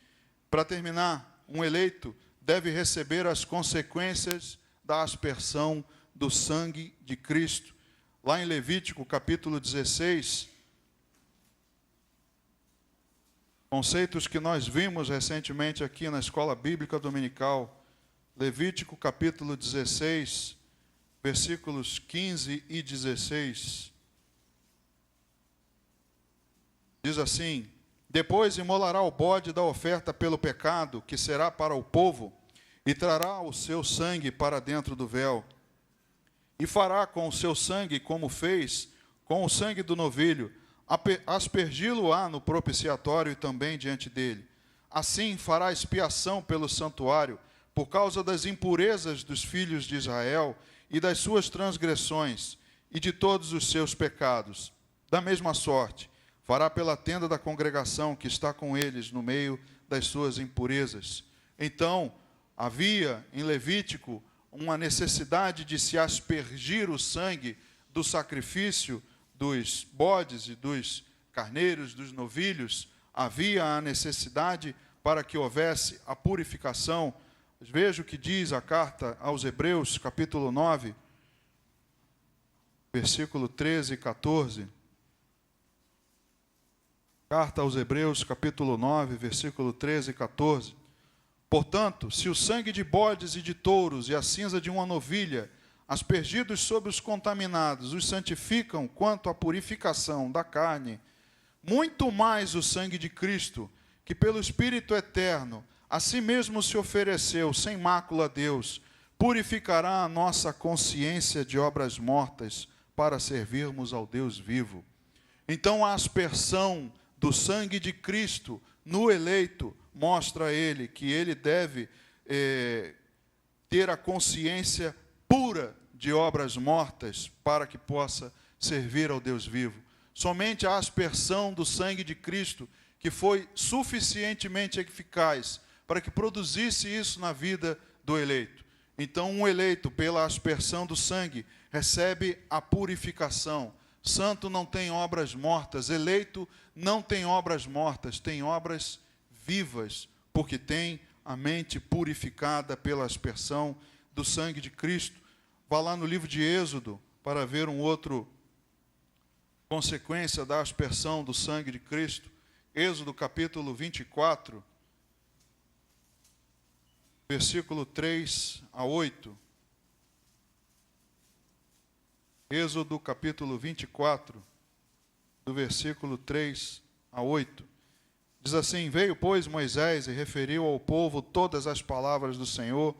Para terminar, um eleito deve receber as consequências da aspersão do sangue de Cristo. Lá em Levítico, capítulo 16, conceitos que nós vimos recentemente aqui na Escola Bíblica Dominical. Levítico, capítulo 16, versículos 15 e 16. Diz assim: depois imolará o bode da oferta pelo pecado, que será para o povo, e trará o seu sangue para dentro do véu. E fará com o seu sangue como fez com o sangue do novilho, aspergi-lo-á no propiciatório e também diante dele. Assim fará expiação pelo santuário, por causa das impurezas dos filhos de Israel e das suas transgressões e de todos os seus pecados. Da mesma sorte, fará pela tenda da congregação que está com eles no meio das suas impurezas. Então, havia em Levítico uma necessidade de se aspergir o sangue do sacrifício dos bodes e dos carneiros, dos novilhos. Havia a necessidade para que houvesse a purificação. Veja o que diz a carta aos Hebreus, capítulo 9, versículo 13 e 14. Carta aos Hebreus, capítulo 9, versículo 13 e 14. Portanto, se o sangue de bodes e de touros e a cinza de uma novilha, aspergidos sobre os contaminados, os santificam quanto à purificação da carne, muito mais o sangue de Cristo, que pelo Espírito eterno a si mesmo se ofereceu sem mácula a Deus, purificará a nossa consciência de obras mortas para servirmos ao Deus vivo. Então a aspersão do sangue de Cristo no eleito mostra a ele que ele deve ter a consciência pura de obras mortas para que possa servir ao Deus vivo. Somente a aspersão do sangue de Cristo que foi suficientemente eficaz para que produzisse isso na vida do eleito. Então, um eleito, pela aspersão do sangue, recebe a purificação. Santo não tem obras mortas, eleito não tem obras mortas, tem obras vivas, porque tem a mente purificada pela aspersão do sangue de Cristo. Vá lá no livro de Êxodo para ver um outro consequência da aspersão do sangue de Cristo. Êxodo capítulo 24, versículo 3 a 8. Êxodo capítulo 24, do versículo 3 a 8. Diz assim: veio, pois, Moisés e referiu ao povo todas as palavras do Senhor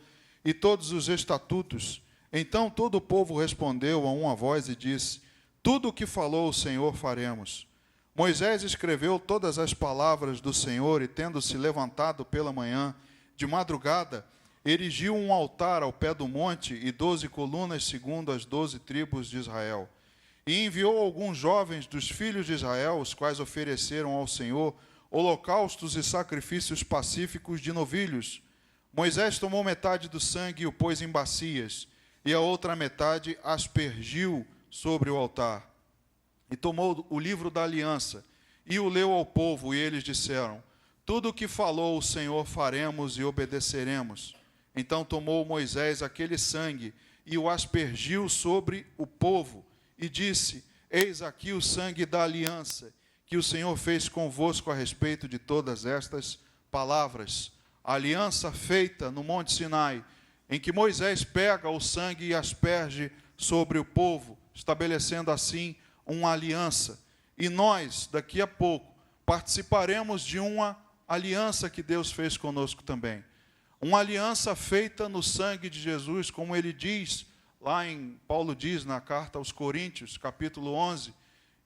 e todos os estatutos. Então todo o povo respondeu a uma voz e disse: tudo o que falou o Senhor faremos. Moisés escreveu todas as palavras do Senhor e, tendo-se levantado pela manhã, de madrugada, erigiu um altar ao pé do monte e 12 colunas segundo as 12 tribos de Israel. E enviou alguns jovens dos filhos de Israel, os quais ofereceram ao Senhor holocaustos e sacrifícios pacíficos de novilhos. Moisés tomou metade do sangue e o pôs em bacias, e a outra metade aspergiu sobre o altar. E tomou o livro da aliança, e o leu ao povo, e eles disseram: tudo o que falou o Senhor faremos e obedeceremos. Então tomou Moisés aquele sangue, e o aspergiu sobre o povo, e disse: eis aqui o sangue da aliança, que o Senhor fez convosco a respeito de todas estas palavras. A aliança feita no Monte Sinai, em que Moisés pega o sangue e asperge sobre o povo, estabelecendo assim uma aliança. E nós, daqui a pouco, participaremos de uma aliança que Deus fez conosco também. Uma aliança feita no sangue de Jesus, como ele diz, Paulo diz na carta aos Coríntios, capítulo 11,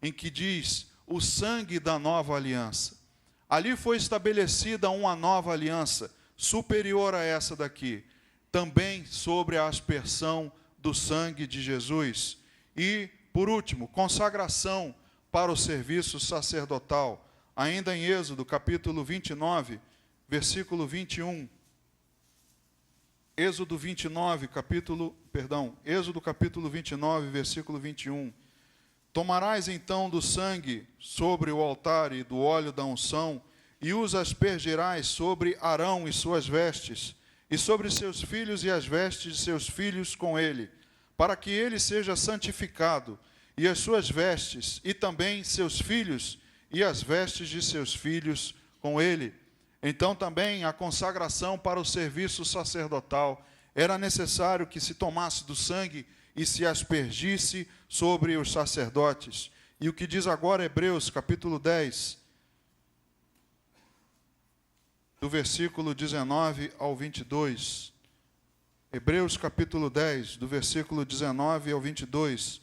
em que diz: o sangue da nova aliança. Ali foi estabelecida uma nova aliança, superior a essa daqui, também sobre a aspersão do sangue de Jesus. E, por último, consagração para o serviço sacerdotal. Ainda em Êxodo, capítulo 29, versículo 21. Êxodo capítulo 29, versículo 21. Tomarás então do sangue sobre o altar e do óleo da unção, e os aspergirás sobre Arão e suas vestes, e sobre seus filhos e as vestes de seus filhos com ele, para que ele seja santificado, e as suas vestes, e também seus filhos, e as vestes de seus filhos com ele. Então também a consagração para o serviço sacerdotal. Era necessário que se tomasse do sangue e se aspergisse sobre os sacerdotes. E o que diz agora Hebreus, capítulo 10, do versículo 19 ao 22. Hebreus, capítulo 10, do versículo 19 ao 22.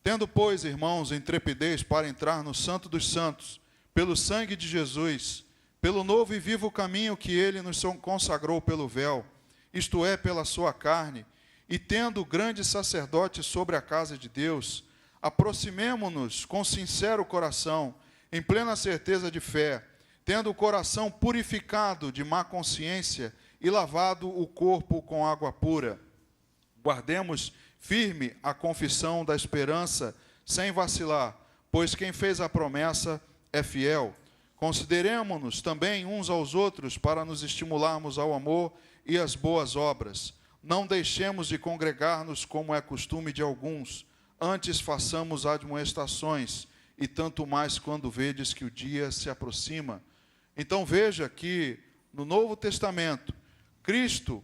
Tendo, pois, irmãos, intrepidez para entrar no Santo dos Santos, pelo sangue de Jesus, pelo novo e vivo caminho que ele nos consagrou pelo véu, isto é, pela sua carne, e tendo grande sacerdote sobre a casa de Deus, aproximemo-nos com sincero coração, em plena certeza de fé, tendo o coração purificado de má consciência e lavado o corpo com água pura. Guardemos firme a confissão da esperança, sem vacilar, pois quem fez a promessa é fiel. Consideremo-nos também uns aos outros para nos estimularmos ao amor e às boas obras. Não deixemos de congregar-nos como é costume de alguns, antes façamos admoestações, e tanto mais quando vedes que o dia se aproxima. Então veja que no Novo Testamento, Cristo,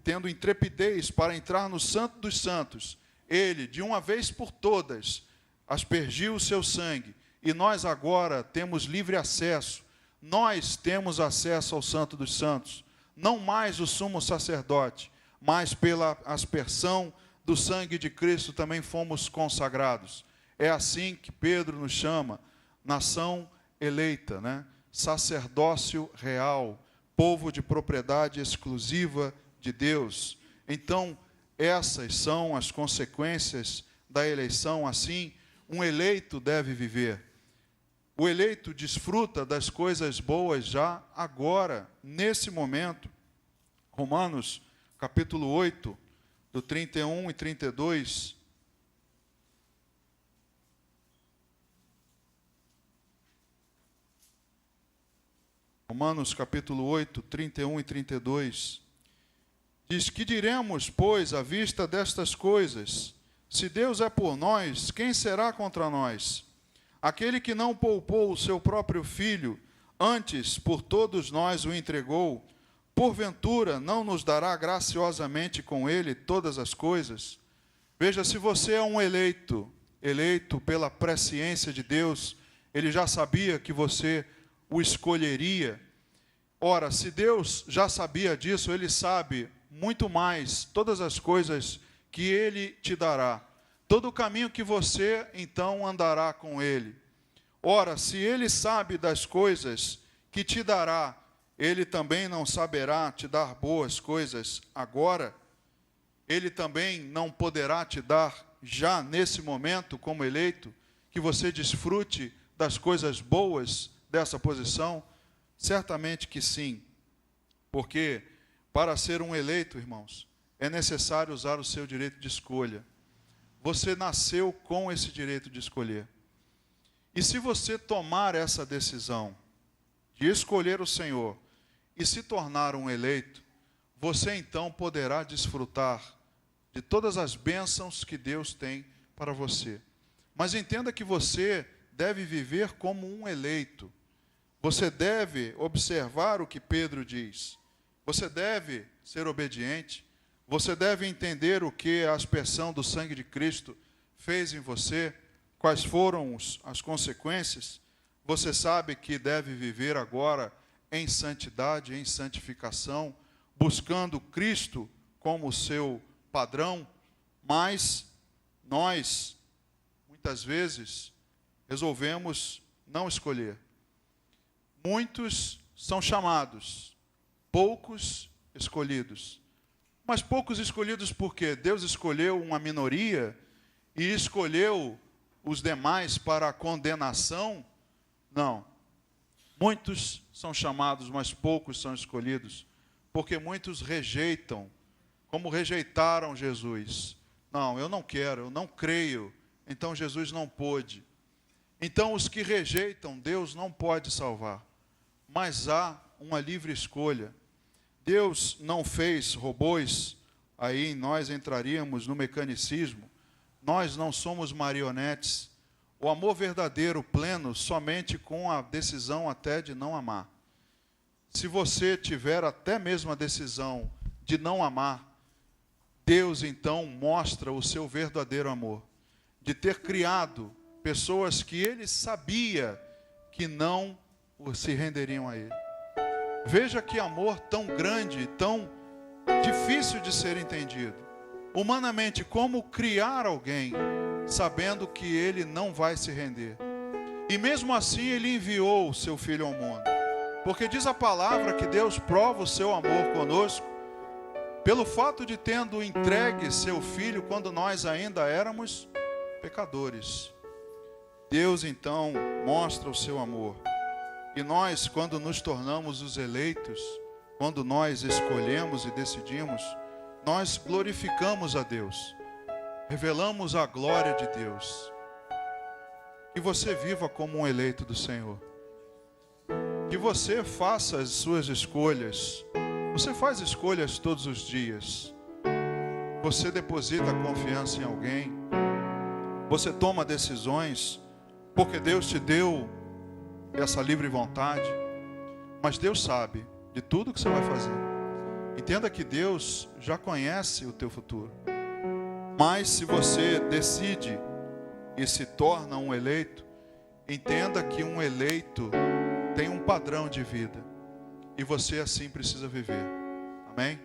tendo intrepidez para entrar no Santo dos Santos, ele, de uma vez por todas, aspergiu o seu sangue, e nós agora temos livre acesso. Nós temos acesso ao Santo dos Santos, não mais o sumo sacerdote, mas pela aspersão do sangue de Cristo também fomos consagrados. É assim que Pedro nos chama, nação eleita, né? Sacerdócio real, povo de propriedade exclusiva de Deus. Então, essas são as consequências da eleição. Assim, um eleito deve viver. O eleito desfruta das coisas boas já agora, nesse momento. Romanos, capítulo 8, do 31 e 32. Romanos, capítulo 8, 31 e 32. Diz: que diremos, pois, à vista destas coisas? Se Deus é por nós, quem será contra nós? Aquele que não poupou o seu próprio filho, antes por todos nós o entregou, porventura não nos dará graciosamente com ele todas as coisas? Veja, se você é um eleito pela presciência de Deus, ele já sabia que você o escolheria. Ora, se Deus já sabia disso, ele sabe muito mais todas as coisas que ele te dará. Todo o caminho que você, então, andará com ele. Ora, se ele sabe das coisas que te dará, ele também não saberá te dar boas coisas agora? Ele também não poderá te dar, já nesse momento, como eleito, que você desfrute das coisas boas dessa posição? Certamente que sim. Porque, para ser um eleito, irmãos, é necessário usar o seu direito de escolha. Você nasceu com esse direito de escolher. E se você tomar essa decisão de escolher o Senhor e se tornar um eleito, você então poderá desfrutar de todas as bênçãos que Deus tem para você. Mas entenda que você deve viver como um eleito. Você deve observar o que Pedro diz. Você deve ser obediente. Você deve entender o que a aspersão do sangue de Cristo fez em você, quais foram as consequências. Você sabe que deve viver agora em santidade, em santificação, buscando Cristo como seu padrão, mas nós, muitas vezes, resolvemos não escolher. Muitos são chamados, poucos escolhidos. Mas poucos escolhidos por quê? Deus escolheu uma minoria e escolheu os demais para a condenação? Não. Muitos são chamados, mas poucos são escolhidos, porque muitos rejeitam, como rejeitaram Jesus. Não, eu não quero, eu não creio, então Jesus não pôde. Então os que rejeitam, Deus não pode salvar, mas há uma livre escolha. Deus não fez robôs, aí nós entraríamos no mecanicismo. Nós não somos marionetes. O amor verdadeiro, pleno, somente com a decisão até de não amar. Se você tiver até mesmo a decisão de não amar, Deus então mostra o seu verdadeiro amor, de ter criado pessoas que ele sabia que não se renderiam a ele. Veja que amor tão grande, tão difícil de ser entendido. Humanamente, como criar alguém sabendo que ele não vai se render? E mesmo assim ele enviou o seu Filho ao mundo. Porque diz a palavra que Deus prova o seu amor conosco pelo fato de tendo entregue seu Filho quando nós ainda éramos pecadores. Deus então mostra o seu amor. E nós, quando nos tornamos os eleitos, quando nós escolhemos e decidimos, nós glorificamos a Deus, revelamos a glória de Deus. Que você viva como um eleito do Senhor. Que você faça as suas escolhas. Você faz escolhas todos os dias. Você deposita confiança em alguém. Você toma decisões porque Deus te deu essa livre vontade. Mas Deus sabe de tudo que você vai fazer. Entenda que Deus já conhece o teu futuro. Mas se você decide e se torna um eleito, entenda que um eleito tem um padrão de vida. E você assim precisa viver. Amém?